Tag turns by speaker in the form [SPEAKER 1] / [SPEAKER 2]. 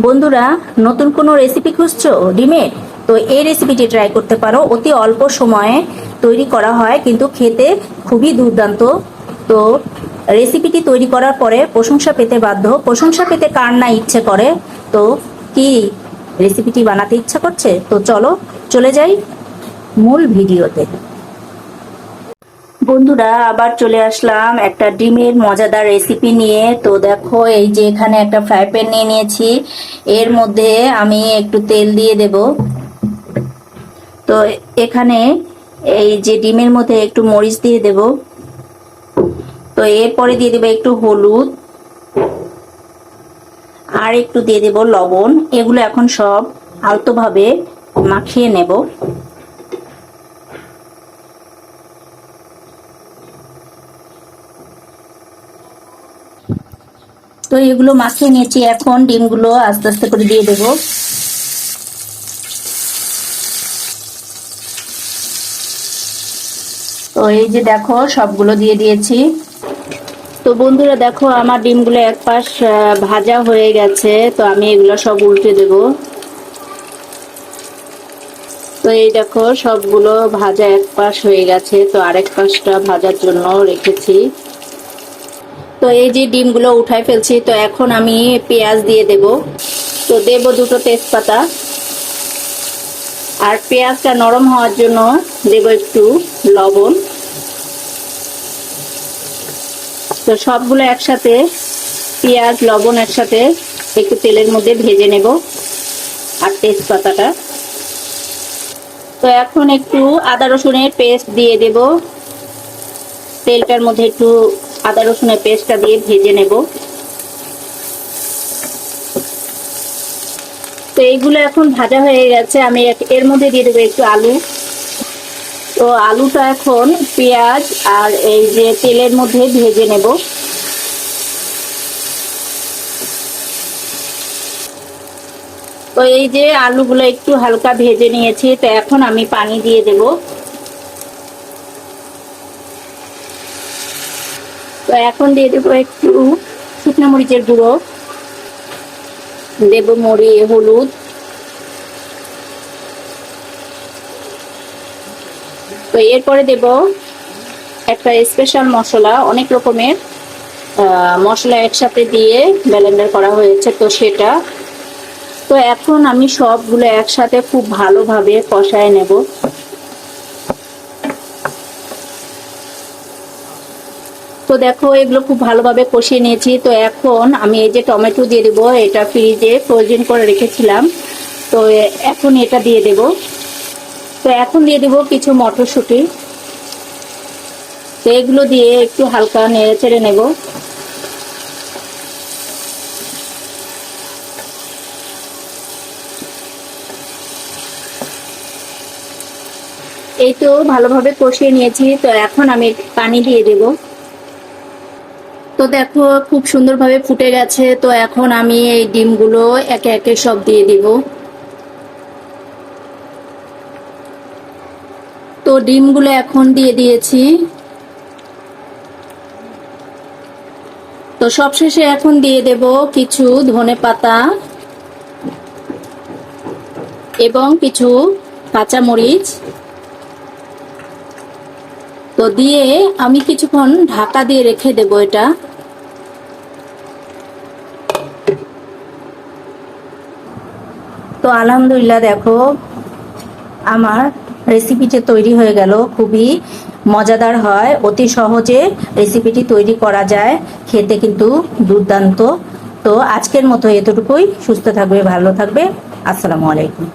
[SPEAKER 1] বন্ধুরা, নতুন কোনো রেসিপি খুঁজছো ডিমের? তো এই রেসিপিটি ট্রাই করতে পারো। অতি অল্প সময়ে তৈরি করা হয়, কিন্তু খেতে খুবই দুর্দান্ত। তো রেসিপিটি তৈরি করার পরে প্রশংসা পেতে বাধ্য। প্রশংসা পেতে কার না ইচ্ছে করে? তো কি রেসিপিটি বানাতে ইচ্ছা করছে? তো চলো চলে যাই মূল ভিডিওতে। বন্ধুরা, আবার চলে আসলাম একটা ডিমের মজাদার রেসিপি নিয়ে। তো দেখো, এই যে এখানে একটা ফ্রাই প্যান নিয়ে নিয়েছি। এর মধ্যে আমি একটু তেল দিয়ে দেব। তো এখানে এই যে ডিমের মধ্যে একটু মরিচ দিয়ে দেব। তো এরপরে দিয়ে দেব একটু হলুদ, আর একটু দিয়ে দেব লবণ। এগুলো এখন সব আলতোভাবে মাখিয়ে নেব। তো এগুলো মাখিয়ে নিয়েছি, এখন ডিমগুলো আস্তে আস্তে করে দিয়ে দেব। তো এই যে দেখো, সবগুলো দিয়ে দিয়েছি। তো বন্ধুরা দেখো, আমার ডিমগুলো এক পাশ ভাজা হয়ে গেছে। তো আমি এগুলো সব উল্টে দেব। তো এই দেখো, সবগুলো ভাজা এক পাশ হয়ে গেছে। তো আরেক পাশটা ভাজার জন্য রেখেছি। তো এই যে ডিমগুলো উঠাই ফেলছি। তো এখন আমি পেঁয়াজ দিয়ে দেব। তো দেব দুটো তেজপাতা, আর পেঁয়াজটা নরম হওয়ার জন্য দেব একটু লবণ। তো সবগুলো একসাথে, পেঁয়াজ লবণ একসাথে একটু তেলের মধ্যে ভেজে নেব, আর তেজপাতাটা। তো এখন একটু আদা রসুনের পেস্ট দিয়ে দেব। তেলটার মধ্যে একটু আদা রসুনের পেস্টটা দিয়ে ভেজে নেব। তো এইগুলো এখন ভাজা হয়ে গেছে। আমি এর মধ্যে দিয়ে দেবো একটু আলু। তো আলুটা এখন পেঁয়াজ আর এই যে তেলের মধ্যে ভেজে নেব। তো এই যে আলুগুলো একটু হালকা ভেজে নিয়েছি। তো এখন আমি পানি দিয়ে দেব। তো এখন দিয়ে দেবো একটু শুকনো মরিচের গুঁড়ো, দেব হলুদ। তো এরপরে দেব একটা স্পেশাল মশলা, অনেক রকমের মশলা একসাথে দিয়ে ব্লেন্ডার করা হয়েছে, তো সেটা। তো এখন আমি সবগুলো একসাথে খুব ভালোভাবে কষায় নেব। তো দেখো, এগুলো খুব ভালোভাবে কষিয়ে নিয়েছি। তো এখন আমি এই যে টমেটো দিয়ে দেবো, এটা ফ্রিজে ফ্রোজেন করে রেখেছিলাম। তো এখন এটা দিয়ে দেব। তো এখন দিয়ে দেব কিছু মটরশুঁটি। তো এগুলো দিয়ে একটু হালকা নেড়ে চেড়ে নেব। এই তো ভালোভাবে কষিয়ে নিয়েছি। তো এখন আমি পানি দিয়ে দেব। তো দেখো, খুব সুন্দরভাবে ফুটে গেছে। তো এখন আমি এই ডিমগুলো একে একে সব দিয়ে দিব। তো ডিমগুলো এখন দিয়ে দিয়েছি। তো সবশেষে এখন দিয়ে দেব কিছু ধনেপাতা এবং কিছু কাঁচামরিচ। তো দিয়ে আমি কিছুক্ষণ ঢাকা দিয়ে রেখে দেব এটা। তো আলহামদুলিল্লাহ, দেখো আমার রেসিপিটি তৈরি হয়ে গেল। খুবই মজাদার হয়, অতি সহজে রেসিপিটি তৈরি করা যায়, খেতে কিন্তু দুর্দান্ত। তো আজকের মতো এতটুকুই। সুস্থ থাকবে, ভালো থাকবে। আসসালামু আলাইকুম।